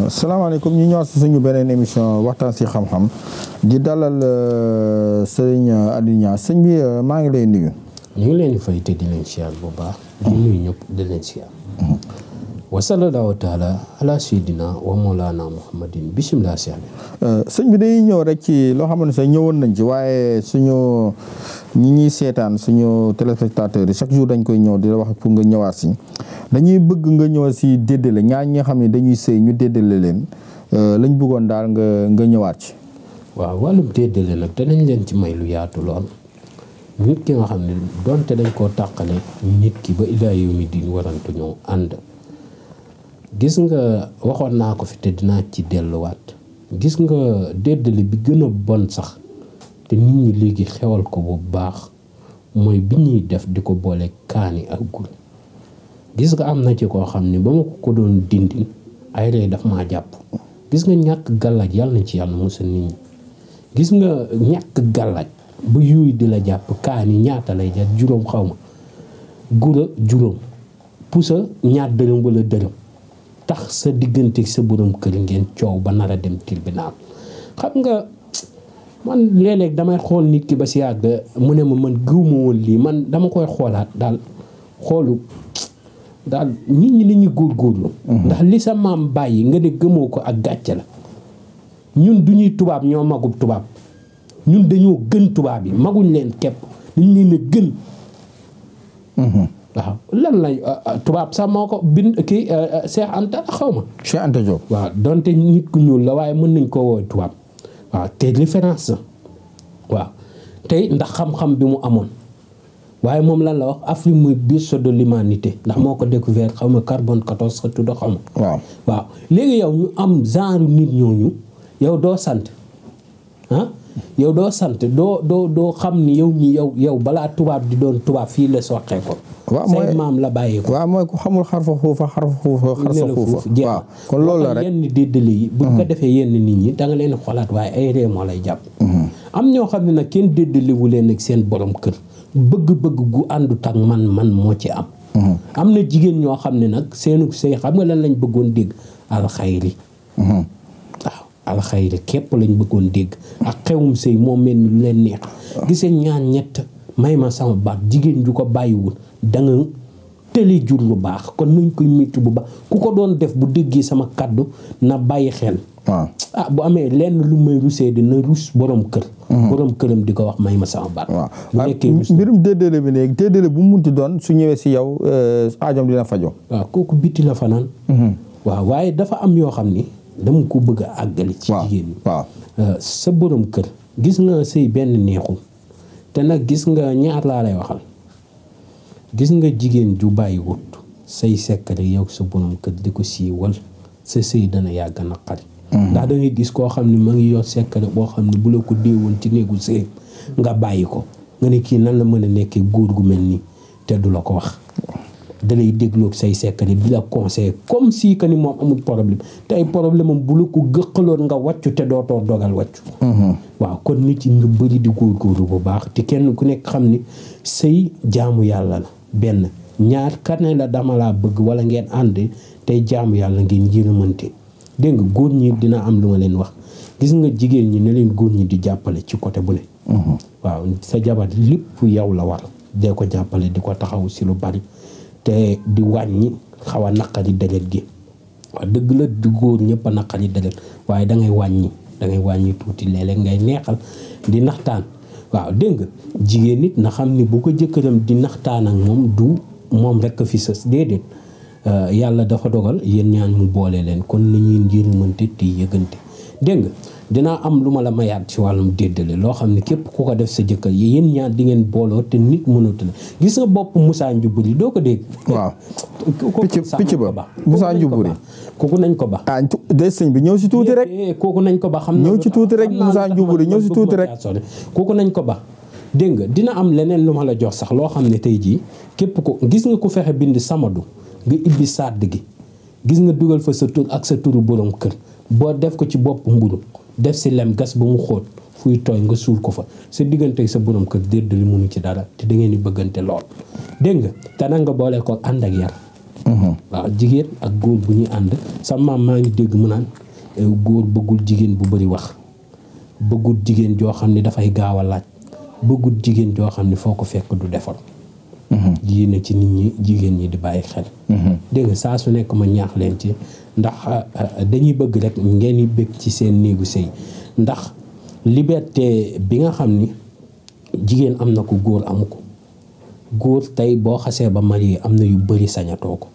salaamaaleykum ñu ñëwaat si suñu beneen émission waxtaan si xam-xam di dalal sëñ Aliou Niang sëñ bi maa ngi lay nuyu. ñu ngi leen di fay te di leen siyaar bu baax. di nuyu ñëpp di leen siyaar. wa sallallahu taala ala sayyidina wa mawlana muhammadin bisimilah siyaar. sëñ bi dañuy ñëw rek ci loo xamante ne sax ñëwoon nañ ci waaye suñu ñi ñuy seetaan suñu téléspectateurs yi chaque jour dañ koy ñëw di la wax pour nga ñëwaat si. dañuy bëgg nga ñëw si déddale ñaar ñi nga xam ne dañuy sëy ñu déddale leen lañ bëggoon daal nga ñëwaat ci. waaw wàllum déddale nag danañ leen ci may lu yaatu lool nit ki nga xam ne donte dañ koo tàqale nit ki ba ilaa yawmi diin warantu ñëw ànd. gis nga waxoon naa ko fi te dinaa ci delluwaat gis nga déddale bi gën a bon sax te nit ñi léegi xewal ko bu baax mooy bi ñuy def di ko boole kaani ak gul. gis nga am na ci koo xam ne ba ma ko doon dindi ay rey daf maa jàpp gis nga ñàkk gàllaaj yàlla na ci yàlla musal nit ñi gis nga ñàkk gàllaaj bu yuy di la jàpp kaani ñaata lay jar juróom xaw ma gura juróom pusa ñaar dërëm wala dërëm tax sa diggante sa borom kër ngeen coow ba nar a dem tribunal. xam nga man léeg-léeg damay xool nit ki ba si yàgg mu ne ma man gëwuma woon lii man dama koy xoolaat daal xoolu daal nit ñi nañu góorgóorlu ndax li sa maam bàyyi nga ne gëmoo ko ak gàcce la. ñun du ñuy tubaab ñoo magub tubaab ñun dañoo gën tubaab yi maguñ leen képp dañ leen a gën. waaw lan lañ tubaab sax moo ko bind kii Cheikh Anta xaw ma. Cheikh Anta Diop. waaw donte nit ku ñuul la waaye mën nañ koo wooy tubaab waaw te référence la waaw tey ndax xam-xam bi mu amoon. waaye moom lan la wax Afrique muy berceau de l'humanité ndax moo ko découvert xaw ma carbone 14 sa tudd xaw ma. waaw léegi yow ñu am genre nit ñooñu yow doo sant yow doo sant doo xam ni yow ñi yow balaa tubaab di doon tubaab fii la soqee ko. waaw mooy say maam la bàyyee ko. waaw mooy ku xamul xarfa xuufa xarfa xuufa xarsa xuufa. waaw kon loolu la rek yenn déddale yi. buñ ko defee yenn nit ñi da nga leen xolaat waaye ay ree moo lay jàpp. am ñoo xam ne nag kenn déddalewu leen ak seen borom kër. bëgg-bëgg gu àndut ak man moo ci am. am na jigéen ñoo xam ne nag seenu sëy xam nga lan lañ bëggoon dégg alxayri. waaw alxayri képp lañ bëggoon dégg ak xewum sëy moo mel ni lu leen neex. gisee ñaan ñett may ma sama baat jigéen ju ko bàyyiwul da nga tëli jur lu baax kon nuñ koy métti bu baax ku ko doon def bu déggee sama kaddu na bàyyi xel. bu amee lenn lu may rusee dina rus borom kër. borom këram di ko wax may ma sama baat. waaw mbirum déddale bi léegi déddale bu mu munti doon su ñëwee si yow aajam dina fajo. waaw kooku bitti la fanaan. waaw waaye dafa am yoo xam ni dama ko bëgg a àggali. ci jigéen ñi waaw sa borom kër gis nga sëy benn neexul te nag gis nga ñaar laa lay waxal gis nga jigéen ju bàyyi wut say sekkare yow sa borom kër di ko siiwal sa sëy dana yàgg naqari. ndax da ngay gis koo xam ne ma ngi yor sekkare boo xam ne bu la ko déewoon ci néegu sëy nga bàyyi ko nga ne kii nan la mën a nekkee góor gu mel nii te du la ko wax. da lay dégloog say sekkare di la conseiller comme si que ni moom amul problème te ay problème am bu la ko gëqaloon nga wàccu te dootoo dogal wàccu. waaw kon nit ci ñu bëri di góorgóorlu bu baax te kenn ku nekk xam ni sëy jaamu yàlla la benn ñaar kane la dama laa bëgg wala ngeen ànd tey jaamu yàlla ngeen yërëmante. dégg nga góor ñi dina am lu ma leen wax gis nga jigéen ñi ne leen góor ñi di jàppale ci côté bu ne. waaw sa jabar lépp yow la war dee ko jàppale di ko taxaw si lu bari te di wàññi xaw a naqari deret gi waaw dëgg la di góor ñëpp a naqari deret waaye da ngay wàññi tuuti léeg-léeg ngay neexal di naxtaan waaw dégg nga jigéen nit na xam ni bu ko jëkkëram di naxtaan ak moom du moom rek fi sës déedéet. yàlla dafa dogal yéen ñaan mu boole leen kon nañuy njëriñante te yëgante dégg nga dinaa am lu ma la mayaat ci wàllum déddale loo xam ne képp ku ko def sa jëkkër yéen ñaar di ngeen booloo te nit mënatu la gis nga bopp Moussa Ndiouburi doo ko dégg. waaw picc ba Moussa Ndiouburi kooku nañ ko ba. ah des sëñ bi ñëw si tuuti rek. kooku nañ ko ba xam ñëw ci tuuti rek Moussa Ndiouburi ñëw si tuuti rek. kooku nañ ko ba. dégg nga dina am leneen lu ma la jox sax loo xam ne tey jii képp ko gis nga ku fexe bind Samadou nga ibbi sàdd gi gis nga dugal fa sa tur ak sa turu borom kër boo def ko ci bopp mburu def si lem gas ba mu xóot fuy tooy nga suul ko fa sa diggante sa borom kër dédd li munu ci dara te da ngeen di bëggante lool dégg nga te nag nga boole ko ànd ak yar. waaw jigéen ak góor bu ñuy ànd sa maam maa ngi dégg mu naan góor bëggul jigéen bu bëri wax bëggul jigéen joo xam ne dafay gaaw a laaj bëggul jigéen joo xam ne foo ko fekk du defal. yéen ci nit ñi jigéen ñi di bàyyi xel. dégg nga saa su nekk ma ñaax leen ci ndax dañuy bëgg rek ngeen di bëgg ci seen néegu sëy ndax liberté bi nga xam ni jigéen am na ko góor amu ko góor tey boo xasee ba marié am na yu bëri sañatoo ko.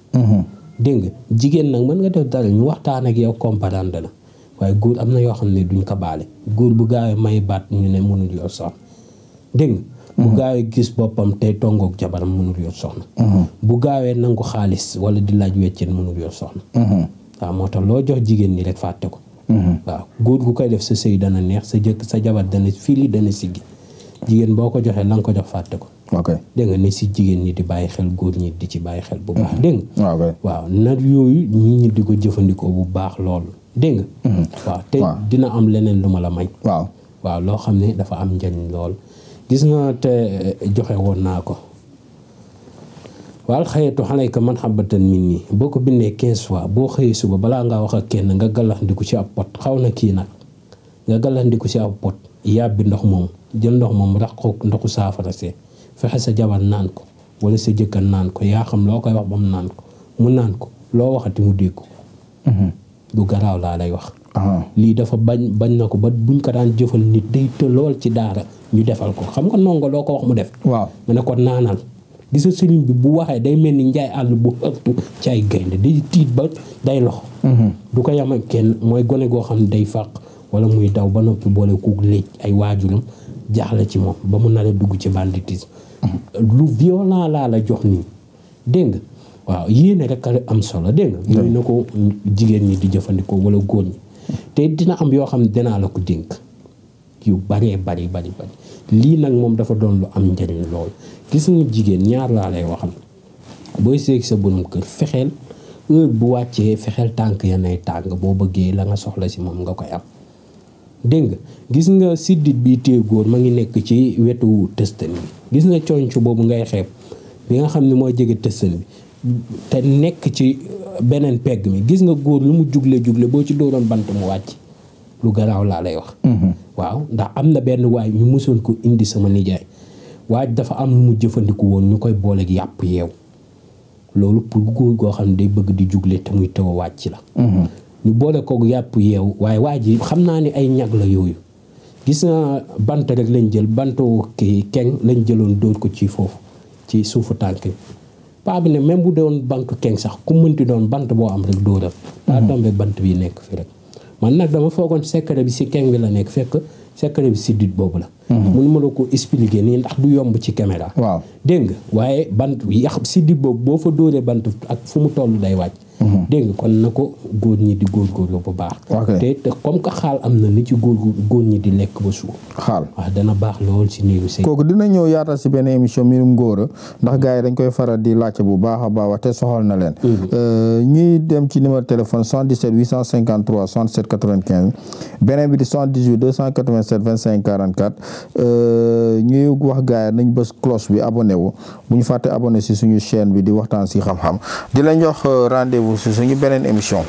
dégg nga jigéen nag mën nga def dara ñu waxtaan ak yow comprendre la waaye góor am na yoo xam ne duñ ko baale góor bu gaawee may baat ñu ne mënul yor soxna dégg nga bu gaawee gis boppam tey tongoog jabaram mënul yor soxna. bu gaawee nangu xaalis wala di laaj weccet mënul yor soxna. waaw moo tax loo jox jigéen ñi rek fàtte ko. waaw góor gu koy def sa sëy dana neex sa jabar dana fili dana siggi jigéen boo ko joxee la nga ko jox fàtte ko. ok dégg nga ne si jigéen ñi di bàyyi xel góor ñi di ci bàyyi xel bu baax dégg nga. waaw waaw nag yooyu nit ñi di ko jëfandikoo bu baax loolu dégg nga. waaw te dina am leneen lu ma la may. waaw loo xam ne dafa am njariñ lool. gis nga te joxe woon naa ko wal xayetu xalayka man xabatan min nii boo ko bindee 15 fois boo xëyee suba balaa ngaa wax ak kenn nga gàllaxndiku ci ab pot xaw na kii nag nga gàllaxndiku ci ab pot yàbbi ndox moom jël ndox moom rax ko ndoxu saafara see fexe sa jabar naan ko wala sa jëkkër naan ko yaa xam loo koy wax ba mu naan ko mu naan ko loo waxati mu dégg ko. du garaaw laa lay wax. lii dafa bañ na ko ba buñ ko daan jëfal nit day të lool ci daara ñu defal ko xam nga nongo loo ko wax mu def. waaw nga ne ko naanal gis nga sëriñ bi bu waxee day mel ni njaay àll bu ëttu ci ay gaynde day tiit ba day lox. du ko yam ak kenn mooy gone goo xam ne day fàq wala muy daw ba noppi boole ku léej ay waajuram jaaxle ci moom ba mu nar a dugg ci banditisme. lu violent laa la jox nii dégg nga waaw yéene rek am solo dégg nga. yooyu na ko jigéen ñi di jëfandikoo wala góor ñi. te dina am yoo xam ne dinaa la ko dénk yu bari lii nag moom dafa doon lu am njëriñ lool gis nga jigéen ñaar laa lay waxal booy seeg sa borom kër fexeel heure bu wàccee fexeel tànk ya nay tàng boo bëggee la nga soxla si moom nga koy am dégg nga gis nga siddit bi téye góor ma ngi nekk ci wetu tëstan bi gis nga conc boobu ngay xeeb bi nga xam ne mooy jege tëstan bi te nekk ci beneen pegg mi gis nga góor lu mu jugle boo ci dooroon bant mu wàcc lu garaaw laa lay wax. waaw ndax am na benn waay ñu mësoon ko indi sama nijaay waaj dafa am lu mu jëfandiku woon ñu koy booleeg yàpp yeew loolu pour góor goo xam ne day bëgg di jugle te muy taw a wàcc la. ñu boole koog yàpp yeew waaye waa ji xam naa ni ay ñag la yooyu gis nga bant rek lañ jël bantu kii keng lañ jëloon dóor ko ci foofu ci suufu tànk paa bi ne même bu doon bantu keng sax ku mënti doon bant boo am rek dóoral daa tombe bant bi nekk fi rek man nag dama foogoon secret bi si keng bi la nekk fekk secret bi si dit boobu la mun ma la ko expliquer nii ndax du yomb ci caméra waaw dégg nga waaye bant yax si dit boobu boo fa dóoree bant ak fu mu toll day wàcc dégg nga kon na ko góor ñi di góorgóorlu bu baax te comme que xaal am na ni ci góor ñi di lekk ba suur xaal waaw dana baax lool si néegu sëy kooku dina ñëw yaatal si benn émission mbirum ngóora ndax gars yi dañ koy faral di laajte bu baax a baax te soxal na leen ñuy dem ci numéro téléphone 77 853 67 95 beneen bi di 78 287 25 44 ñuy wax gars yi nañ bës cloche bi abonné wu bu ñu fàtte abonné si suñu chaîne bi di waxtaan si xam-xam di lañ jox rendez-vous si suñu beneen émission